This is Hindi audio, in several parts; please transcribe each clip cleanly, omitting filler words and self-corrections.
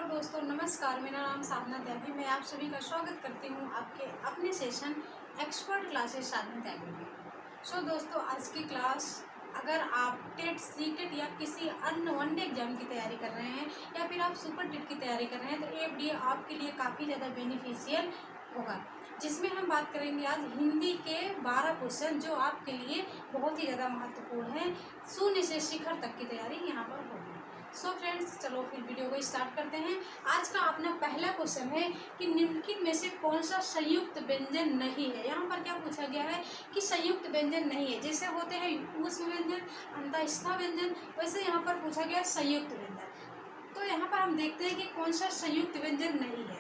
दोस्तों नमस्कार, मेरा नाम साधना त्यागी। मैं आप सभी का स्वागत करती हूँ आपके अपने सेशन एक्सपर्ट क्लासेस साधना त्यागी में। दोस्तों आज की क्लास, अगर आप टेट सीटेट या किसी अन्य वनडे एग्जाम की तैयारी कर रहे हैं या फिर आप सुपर टेट की तैयारी कर रहे हैं तो ये वीडियो आपके लिए काफ़ी ज़्यादा बेनिफिशियल होगा, जिसमें हम बात करेंगे आज हिंदी के 12 क्वेश्चन जो आपके लिए बहुत ही ज़्यादा महत्वपूर्ण है। शून्य से शिखर तक की तैयारी यहाँ पर होगी। फ्रेंड्स, चलो फिर वीडियो को स्टार्ट करते हैं। आज का अपना पहला क्वेश्चन है कि निम्नलिखित में से कौन सा संयुक्त व्यंजन नहीं है। यहाँ पर क्या पूछा गया है कि संयुक्त व्यंजन नहीं है। जैसे होते हैं ऊष्म व्यंजन, अंतःस्थ व्यंजन, वैसे यहाँ पर पूछा गया संयुक्त व्यंजन। तो यहाँ पर हम देखते हैं कि कौन सा संयुक्त व्यंजन नहीं है,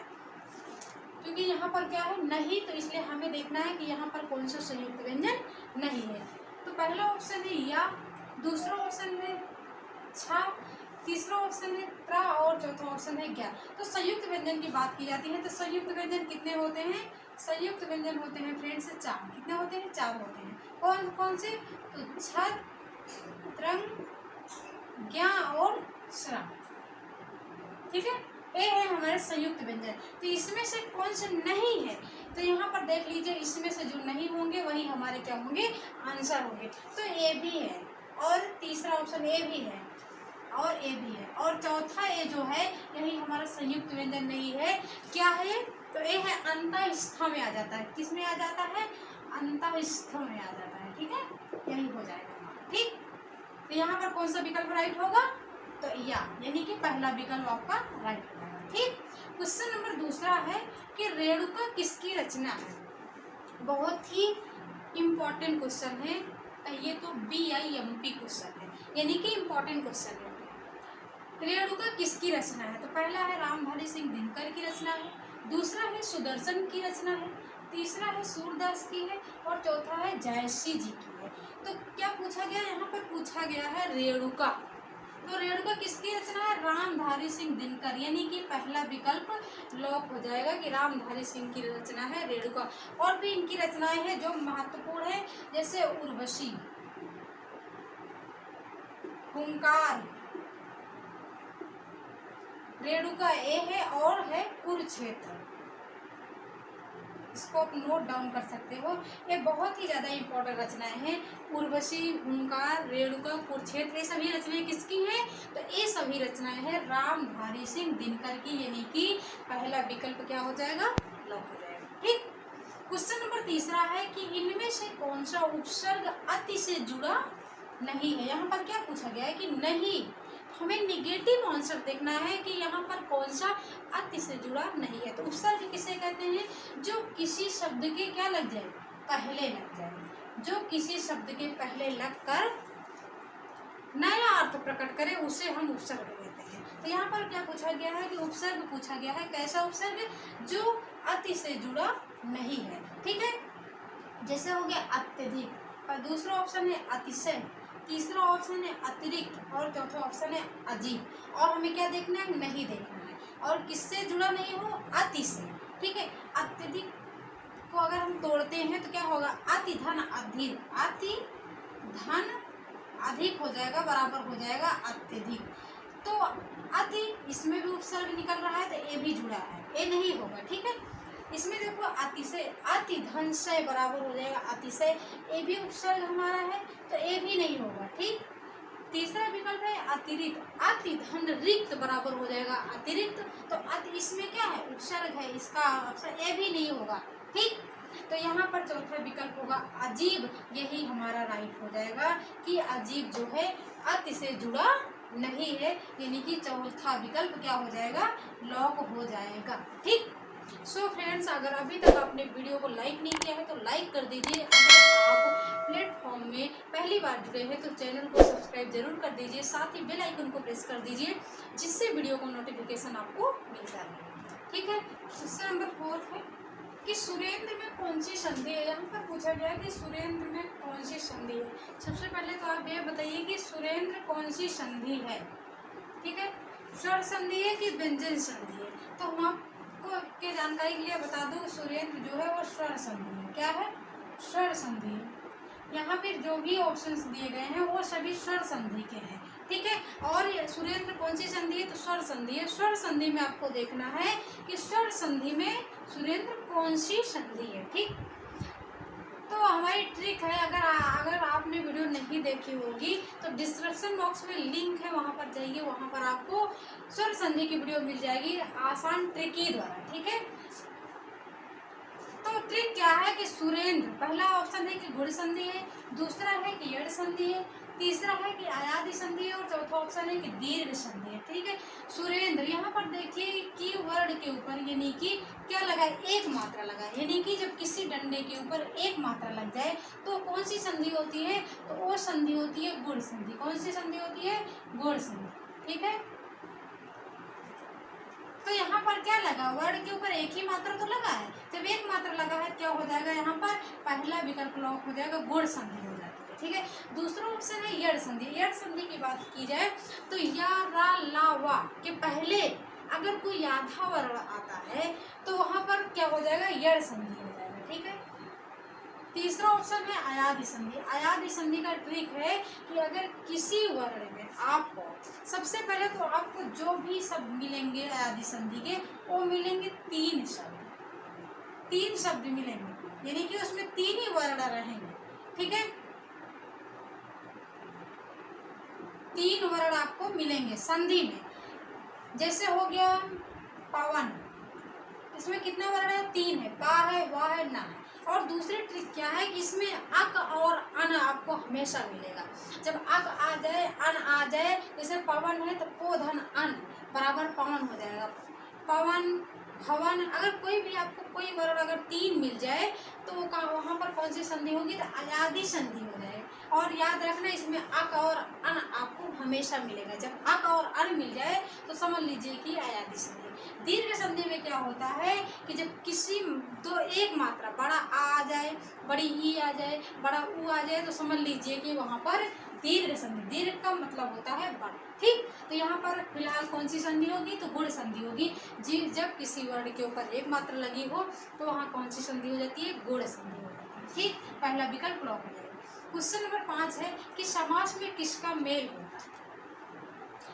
क्योंकि यहाँ पर क्या है नहीं, तो इसलिए हमें देखना है कि यहाँ पर कौन सा संयुक्त व्यंजन नहीं है। तो पहला ऑप्शन है या, दूसरा ऑप्शन है छा, तीसरा ऑप्शन है त्रा और चौथा ऑप्शन है ज्ञा। तो संयुक्त व्यंजन की बात की जाती है तो संयुक्त व्यंजन कितने होते हैं? संयुक्त व्यंजन होते हैं फ्रेंड्स 4। कितने होते हैं? 4 होते हैं। कौन कौन से? तो छत, त्रंग, ज्ञा और श्रा। ठीक है, ये है हमारे संयुक्त व्यंजन। तो इसमें से कौन से नहीं है, तो यहाँ पर देख लीजिए, इसमें से जो नहीं होंगे वही हमारे क्या होंगे? आंसर होंगे। तो ए भी है और तीसरा ऑप्शन ए भी है और ए भी है और चौथा ए जो है यही हमारा संयुक्त व्यंजन नहीं है। क्या है? तो ए है अंतःस्थ में आ जाता है। किस में आ जाता है? अंतःस्थ में आ जाता है। ठीक है, यही हो जाएगा हमारा। ठीक, तो यहाँ पर कौन सा विकल्प राइट होगा? तो या, यानी कि पहला विकल्प आपका राइट हो जाएगा। ठीक, क्वेश्चन नंबर दूसरा है कि रेणुका किसकी रचना है। बहुत ही इम्पोर्टेंट क्वेश्चन है, ये तो BIMP क्वेश्चन है, यानी कि इम्पोर्टेंट क्वेश्चन है। रेणुका किसकी रचना है? तो पहला है रामधारी सिंह दिनकर की रचना है, दूसरा है सुदर्शन की रचना है, तीसरा है सूरदास की है और चौथा है जयश्री जी की है। तो क्या पूछा गया? यहाँ पर पूछा गया है रेणुका। तो रेणुका किसकी रचना है? रामधारी सिंह दिनकर, यानी कि पहला विकल्प लॉक हो जाएगा कि रामधारी सिंह की रचना है रेणुका। और भी इनकी रचनाएं हैं जो महत्वपूर्ण है, जैसे उर्वशी, हुंकार, रेणुका ए है और है कुरुक्षेत्र। इसको आप नोट डाउन कर सकते हो, ये बहुत ही ज़्यादा इंपॉर्टेंट रचनाएं हैं। उर्वशी, हुंकार, रेणुका, कुरुक्षेत्र, ये सभी रचनाएं किसकी हैं? तो ये सभी रचनाएं हैं रामधारी सिंह दिनकर की, यानी कि पहला विकल्प क्या हो जाएगा? लॉक हो जाएगा। ठीक, क्वेश्चन नंबर तीसरा है कि इनमें से कौन सा उपसर्ग अति से जुड़ा नहीं है। यहाँ पर क्या पूछा गया है कि नहीं, हमें निगेटिव आंसर देखना है कि यहाँ पर कौन सा अति से जुड़ा नहीं है। तो उपसर्ग किसे कहते हैं? जो किसी शब्द के क्या लग जाए? पहले लग जाए, जो किसी शब्द के पहले लगकर नया अर्थ प्रकट करे, उसे हम उपसर्ग कहते हैं। तो यहाँ पर क्या पूछा गया है कि उपसर्ग पूछा गया है, कैसा उपसर्ग? जो अति से जुड़ा नहीं है। ठीक है, जैसे हो गया अत्यधिक, और दूसरा ऑप्शन है अतिशय, तीसरा ऑप्शन है अतिरिक्त और चौथा ऑप्शन है अजीब। और हमें क्या देखना है? नहीं देखना है। और किससे जुड़ा नहीं हो? अति से। ठीक है, अत्यधिक को अगर हम तोड़ते हैं तो क्या होगा? अति धन अधिक, अति धन अधिक हो जाएगा, बराबर हो जाएगा अत्यधिक। तो अति, इसमें भी उपसर्ग निकल रहा है तो ए भी जुड़ा है, ए नहीं होगा। ठीक है, इसमें देखो अतिशय, अति धन से बराबर हो जाएगा अतिशय, ए भी उपसर्ग हमारा है तो ए भी नहीं होगा। ठीक, तीसरा विकल्प है अतिरिक्त, अति धन रिक्त बराबर हो जाएगा अतिरिक्त, तो अति इसमें क्या है? उपसर्ग है, इसका ऑप्शन ए भी नहीं होगा। ठीक, तो यहाँ पर चौथा विकल्प होगा अजीब, यही हमारा राइट हो जाएगा कि अजीब जो है अति से जुड़ा नहीं है, यानी कि चौथा विकल्प क्या हो जाएगा? लॉक हो जाएगा। ठीक, फ्रेंड्स, अगर अभी तक आपने वीडियो को लाइक नहीं किया है तो लाइक कर दीजिए। अगर आप प्लेटफॉर्म में पहली बार जुड़े हैं तो चैनल को सब्सक्राइब जरूर कर दीजिए, साथ ही बेल आइकन को प्रेस कर दीजिए, जिससे वीडियो को नोटिफिकेशन आपको मिलता है। ठीक है, क्वेश्चन नंबर 4 है कि सुरेंद्र में कौन सी संधि है। यहाँ पर पूछा गया कि सुरेंद्र में कौन सी संधि है। सबसे पहले तो आप ये बताइए कि सुरेंद्र कौन सी संधि है। ठीक है, स्वर संधि है कि व्यंजन संधि है? तो हम आपको के जानकारी के लिए बता दूं, सुरेंद्र जो है वो स्वर संधि है। क्या है? स्वर संधि है। यहाँ पर जो भी ऑप्शंस दिए गए हैं वो सभी स्वर संधि के हैं। ठीक है। और सुरेंद्र कौन सी संधि है? तो स्वर संधि है। स्वर संधि में आपको देखना है कि स्वर संधि में सुरेंद्र कौन सी संधि है। ठीक, तो हमारी ट्रिक है, अगर आपने वीडियो नहीं देखी होगी तो डिस्क्रिप्शन बॉक्स में लिंक है, वहाँ पर जाइए, वहाँ पर आपको स्वर संधि की वीडियो मिल जाएगी आसान ट्रिक द्वारा। ठीक है, तो ट्रिक क्या है कि सुरेंद्र, पहला ऑप्शन है कि गुण संधि है, दूसरा है कि यड़ संधि है, तीसरा है कि आयादी संधि है और चौथा ऑप्शन है कि दीर्घ संधि है। ठीक है, सुरेंद्र यहाँ पर देखिए कि वर्ड के ऊपर यानी कि क्या लगा है? एक मात्रा लगा है, यानी कि जब किसी डंडे के ऊपर एक मात्रा लग जाए तो कौन सी संधि होती है? तो वो संधि होती है गुण संधि। कौन सी संधि होती है? गुण संधि। ठीक है, तो यहाँ पर क्या लगा? वर्ड के ऊपर एक ही मात्रा तो लगा है, जब एक मात्रा लगा है क्या हो जाएगा? यहाँ पर पहला विकल्प लॉक हो जाएगा, गुण संधि हो जाती है। ठीक है, दूसरा ऑप्शन है यड़ संधि। यड़ संधि की बात की जाए तो या, रा, ला, वा के पहले अगर कोई आधा वर्ण आता है तो वहाँ पर क्या हो जाएगा? यड़ संधि हो जाएगा। ठीक है, तीसरा ऑप्शन है अयादी संधि। अयादी संधि का ट्रिक है कि अगर किसी वर्ण में आपको सबसे पहले तो आपको जो भी शब्द मिलेंगे अयादी संधि के, वो मिलेंगे तीन शब्द मिलेंगे, यानी कि उसमें तीन ही वर्ण रहेंगे। ठीक है, तीन वर्ण आपको मिलेंगे संधि में। जैसे हो गया पवन, इसमें कितने वर्ण है? तीन है, पा है, वा है, ना है। और दूसरी ट्रिक क्या है कि इसमें अक और अन आपको हमेशा मिलेगा। जब अक आ जाए, अन आ जाए, जैसे पवन है तो पो धन अन बराबर पवन हो जाएगा। पवन, हवन, अगर कोई भी आपको कोई वर्ण अगर तीन मिल जाए तो वहाँ पर कौन सी संधि होगी? तो अयादी संधि हो जाएगी। और याद रखना इसमें अक और अन आपको हमेशा मिलेगा। जब अक और अन मिल जाए तो समझ लीजिए कि अयादी संधि। दीर्घ संधि में क्या होता है कि जब किसी दो एक मात्रा बड़ा आ जाए, बड़ी ई आ जाए, बड़ा ऊ आ जाए तो समझ लीजिए कि वहाँ पर दीर्घ संधि। दीर्घ का मतलब होता है बड़ा। ठीक, तो यहाँ पर फिलहाल कौन सी संधि होगी? तो गुण संधि होगी। जी, जब किसी वर्ण के ऊपर एक मात्रा लगी हो तो वहाँ कौन सी संधि हो जाती है? गुण संधि हो जाती है। ठीक, पहला विकल्प लॉक हो जाएगा। क्वेश्चन नंबर 5 है कि समास में किसका मेल होता है?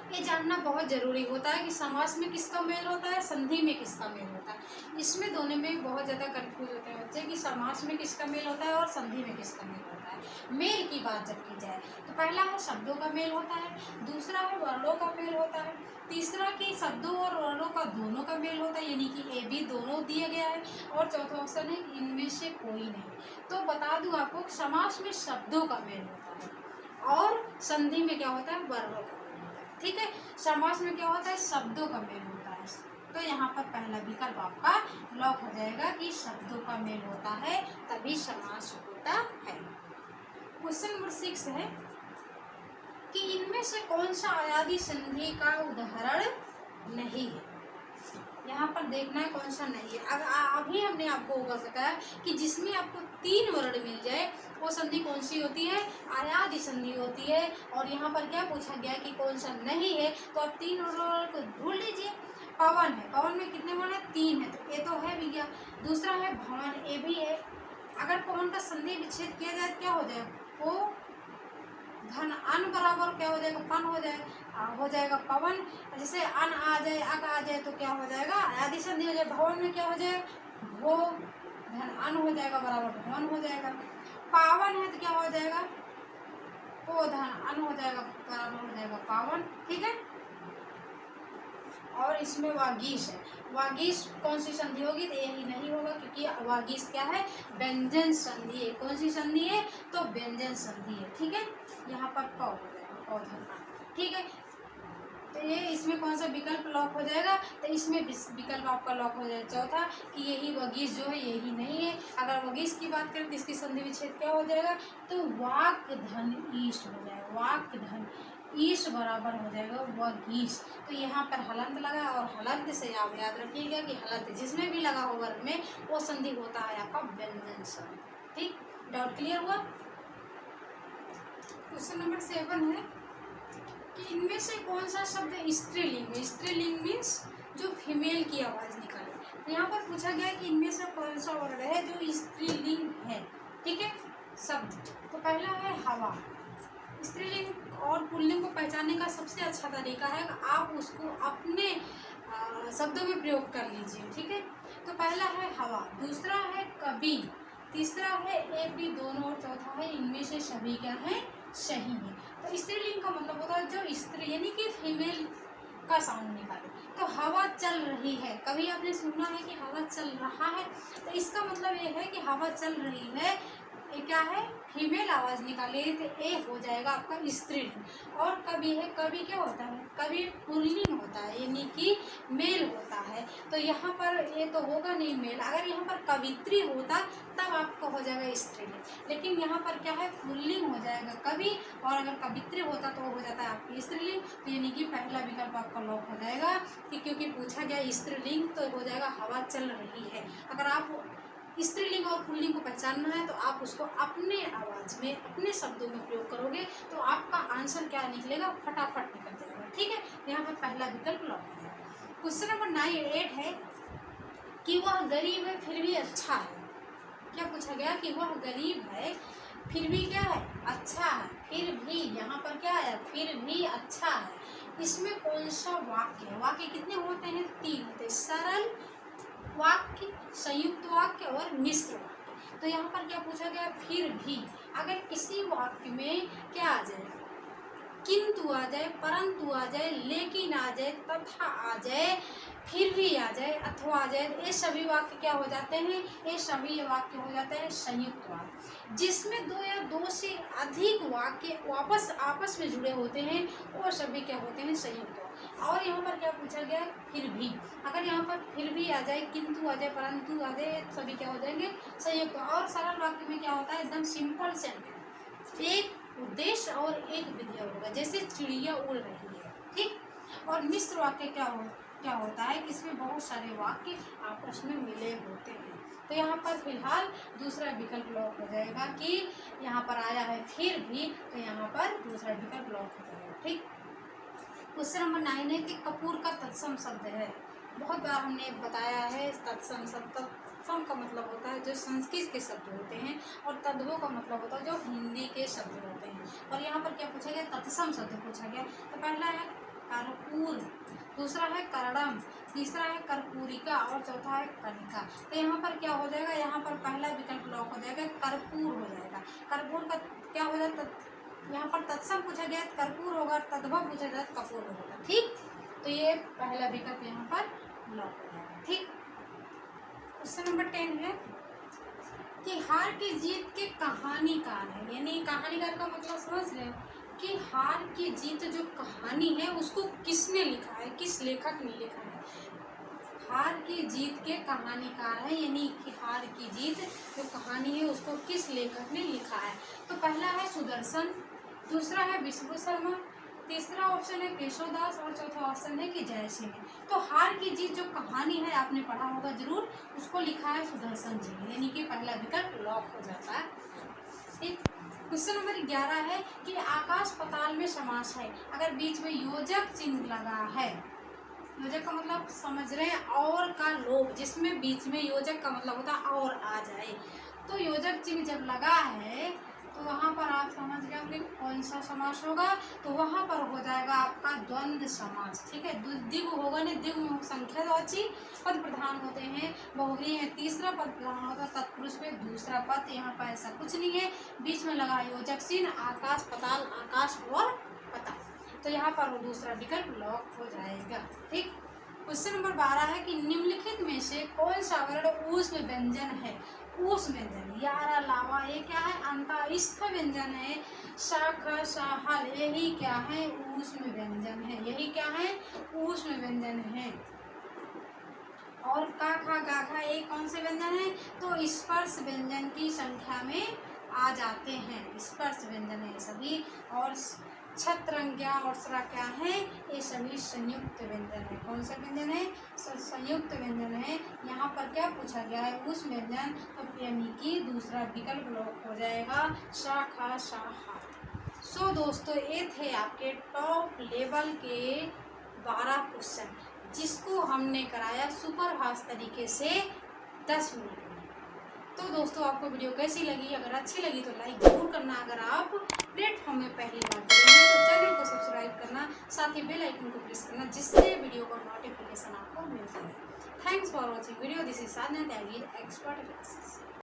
ये जानना बहुत जरूरी होता है कि समास में किसका मेल होता है, संधि में किसका मेल होता है। इसमें दोनों में बहुत ज़्यादा कंफ्यूज होते हैं बच्चे कि समास में किसका मेल होता है और संधि में किसका मेल होता है। मेल की बात जब की जाए तो पहला है शब्दों का मेल होता है, दूसरा है वर्णों का मेल होता है, तीसरा कि शब्दों और वर्णों का दोनों का मेल होता है, यानी कि ए बी दोनों दिया गया है, और चौथा ऑप्शन है इनमें से कोई नहीं। तो बता दूं आपको, समास में शब्दों का मेल होता है और संधि में क्या होता है? वर्णों का। ठीक है, समास में क्या होता है? शब्दों का मेल होता है। तो यहाँ पर पहला विकल्प आपका लॉक हो जाएगा कि शब्दों का मेल होता है तभी समास होता है। क्वेश्चन नंबर 6 है कि इनमें से कौन सा अयादी संधि का उदाहरण नहीं है? यहाँ पर देखना है कौन सा नहीं है। अभी हमने आपको बताया कि जिसमें आपको तीन वर्ण मिल जाए वो संधि कौन सी होती है? अयादी संधि होती है। और यहाँ पर क्या पूछा गया कि कौन सा नहीं है, तो आप तीन वर्ण को ढूंढ लीजिए। पवन है, पवन में कितने वर्ण है? तीन है, तो ये तो है भी गया। दूसरा है भवन, ये भी है। अगर पवन का संधि विच्छेद किया जाए क्या हो जाएगा? वो धन अन बराबर क्या हो जाएगा? पन हो जाएगा पवन। जैसे अन आ जाए, अक आ जाए तो क्या हो जाएगा? आदि संधि हो जाए। भवन में क्या हो जाएगा? भो धन अन हो जाएगा बराबर भवन हो जाएगा। पावन है तो क्या हो जाएगा? पो धन अन हो जाएगा बराबर हो जाएगा पावन। ठीक है, और इसमें वागीश है। वागीश कौन सी संधि होगी? तो यही नहीं होगा क्योंकि वागीश क्या है? व्यंजन संधि है। कौन सी संधि है? तो व्यंजन संधि है। ठीक है, यहाँ पर प हो जाएगा पौधन। ठीक है, तो ये इसमें कौन सा विकल्प लॉक हो जाएगा? तो इसमें विकल्प आपका लॉक हो जाएगा चौथा कि यही वगीश जो है यही नहीं है। अगर वगीश की बात करें तो इसकी संधि विच्छेद क्या हो जाएगा? तो वाक धन ईश हो जाएगा। वाक धन ईश बराबर हो जाएगा वगीश। तो यहाँ पर हलंत लगा और हलंत से आप याद रखिएगा कि हलंत जिसमें भी लगा हो वर्ग में वो संधि होता है आपका व्यंजन संधि। ठीक, डाउट क्लियर हुआ? क्वेश्चन नंबर 7 है कि इनमें से कौन सा शब्द स्त्रीलिंग है? स्त्रीलिंग मीन्स जो फीमेल की आवाज़ निकाले। तो यहाँ पर पूछा गया कि इनमें से कौन सा वर्ड है जो स्त्रीलिंग है। ठीक है, शब्द तो पहला है हवा। स्त्रीलिंग और पुल्लिंग को पहचानने का सबसे अच्छा तरीका है कि आप उसको अपने शब्दों में प्रयोग कर लीजिए। ठीक है, तो पहला है हवा, दूसरा है कभी, तीसरा है एक भी, दोनों और चौथा है इनमें से सभी क्या है, सही है। तो स्त्रीलिंग का मतलब होता है जो स्त्री यानी कि फीमेल का साउंड निकाले। तो हवा चल रही है, कभी आपने सुना है कि हवा चल रहा है, तो इसका मतलब ये है कि हवा चल रही है, ये क्या है, फीमेल आवाज़ निकाले, तो ए हो जाएगा आपका स्त्रीलिंग। और कभी है, कभी क्या होता है, कभी पुल्लिंग होता है यानी कि मेल होता है, तो यहाँ पर ये तो होगा नहीं मेल। अगर यहाँ पर कवित्री होता तब आपका हो जाएगा स्त्रीलिंग, लेकिन यहाँ पर क्या है, पुल्लिंग हो जाएगा कभी, और अगर कवित्री होता तो हो जाता है आपकी स्त्रीलिंग। तो यानी कि पहला विकल्प आपका लॉक हो जाएगा कि क्योंकि पूछा गया स्त्रीलिंग तो हो जाएगा हवा चल रही है। अगर आप स्त्रीलिंग और पुल्लिंग को पहचानना है तो आप उसको अपने आवाज़ में, अपने शब्दों में प्रयोग करोगे तो आपका आंसर क्या निकलेगा, फटाफट निकल जाएगा। ठीक है, यहाँ पर पहला विकल्प लॉक हो जाएगा। क्वेश्चन नंबर 9 है कि वह गरीब है फिर भी अच्छा है। क्या पूछा गया कि वह गरीब है फिर भी क्या है, अच्छा है। फिर भी यहाँ पर क्या है, फिर भी अच्छा है। इसमें कौन सा वाक्य है, वाक्य कितने होते हैं, 3 होते हैं, सरल वाक्य, संयुक्त वाक्य और मिश्र वाक्य। तो यहाँ पर क्या पूछा गया, फिर भी अगर किसी वाक्य में क्या आ जाए, किंतु आ जाए, परंतु आ जाए, लेकिन आ जाए, तथा आ जाए, फिर भी आ जाए, अथवा आ जाए, ये सभी वाक्य क्या हो जाते हैं, ये सभी वाक्य हो जाते हैं संयुक्त वाक्य। जिसमें 2 या 2 से अधिक वाक्य वापस आपस में जुड़े होते हैं वो सभी क्या होते हैं, संयुक्त वाक्य। और यहाँ पर क्या पूछा गया, फिर भी, अगर यहाँ पर फिर भी आ जाए, किंतु आ जाए, परंतु आ जाए, सभी क्या हो जाएंगे, संयुक्त। और सरल वाक्य में क्या होता है, एकदम सिंपल सेंटेंस, एक उद्देश्य और एक विधेय होगा, जैसे चिड़िया उड़ रही है। ठीक, और मिश्र वाक्य क्या होता है कि इसमें बहुत सारे वाक्य आपस में मिले होते हैं। तो यहाँ पर फिलहाल दूसरा विकल्प लॉक हो जाएगा कि यहाँ पर आया है फिर भी, तो यहाँ पर दूसरा विकल्प लॉक हो जाएगा। ठीक, क्वेश्चन नंबर 9 है कि कपूर का तत्सम शब्द है। बहुत बार हमने बताया है तत्सम शब्द, तत्सम का मतलब होता है जो संस्कृत के शब्द होते हैं, और तद्भव का मतलब होता है जो हिंदी के शब्द होते हैं। और यहाँ पर क्या पूछा गया, तत्सम शब्द पूछा गया। तो पहला है कर्पूर, दूसरा है करड़म, तीसरा है कर्पूरिका और चौथा है कनिका। तो यहाँ पर क्या हो जाएगा, यहाँ पर पहला विकल्प लॉक हो जाएगा, कर्पूर हो जाएगा। कर्पूर का क्या हो जाएगा, यहाँ पर तत्सम पूछा गया कर्पूर होगा, तद्भव पूछा गया कपूर होगा। ठीक, तो ये पहला विकल्प यहाँ पर लॉक हो जाएगा। ठीक, क्वेश्चन नंबर 10 है कि हार की जीत के कहानीकार है, यानी कहानीकार का मतलब समझ रहे हो कि हार की जीत जो कहानी है उसको किसने लिखा है, किस लेखक ने लिखा है। हार की जीत के कहानीकार है, यानी कि हार की जीत जो कहानी है उसको किस लेखक ने लिखा है। तो पहला है सुदर्शन, दूसरा है विष्णु शर्मा, तीसरा ऑप्शन है केशवदास और चौथा ऑप्शन है कि जयसिंह। तो हार की जीत जो कहानी है आपने पढ़ा होगा जरूर, उसको लिखा है सुदर्शन जी ने, यानी कि पहला विकल्प लॉक हो जाता है। ठीक, क्वेश्चन नंबर 11 है कि आकाश पाताल में समास है, अगर बीच में योजक चिन्ह लगा है, योजक का मतलब समझ रहे हैं, और का लोभ, जिसमें बीच में योजक का मतलब होता है और आ जाए, तो योजक चिन्ह जब लगा है तो वहाँ पर आप समझ गए होंगे कौन सा समास होगा, तो वहाँ पर हो जाएगा आपका द्वंद्व समास। ठीक है, द्विगु होगा नहीं, द्विगु में संख्यावाची पद प्रधान होते हैं, बहुव्रीहि है, तीसरा पद प्रधान होता है तत्पुरुष में, दूसरा पद। यहाँ पर ऐसा कुछ नहीं है, बीच में लगा योजक चिन्ह, आकाश पाताल, आकाश और पाताल, तो यहाँ पर वो दूसरा विकल्प लॉक हो जाएगा। ठीक, क्वेश्चन नंबर 12 है कि निम्नलिखित में से कौन सा वर्ण ऊष्म व्यंजन है। ऊष्म व्यंजन, यारा लावा, ये क्या है, अंतःस्थ व्यंजन है। शाख साहल, यही क्या है, ऊष्म व्यंजन है, यही क्या है, ऊष्म व्यंजन है। और का खा गा खा ये कौन से व्यंजन है, तो स्पर्श व्यंजन की संख्या में आ जाते हैं, स्पर्श व्यंजन है सभी। और छत्रंज्ञा और स्रा क्या है, ये सभी संयुक्त व्यंजन है। कौन सा व्यंजन है, संयुक्त व्यंजन है। यहाँ पर क्या पूछा गया है, उस व्यंजन, तो यानी कि दूसरा विकल्प लॉक हो जाएगा, शाखा शाहा। सो दोस्तों ये थे आपके टॉप लेवल के 12 क्वेश्चन, जिसको हमने कराया सुपरफास्ट तरीके से 10 मिनट में। तो दोस्तों आपको वीडियो कैसी लगी? अगर अच्छी लगी तो लाइक ज़रूर करना। अगर आप प्लेटफॉर्म में पहली बार जुड़े हैं तो चैनल को सब्सक्राइब करना, साथ ही बेल आइकन को प्रेस करना, जिससे वीडियो का नोटिफिकेशन आपको मिलता है। Thanks for watching video. This is Sadhana Tyagi, expert classes.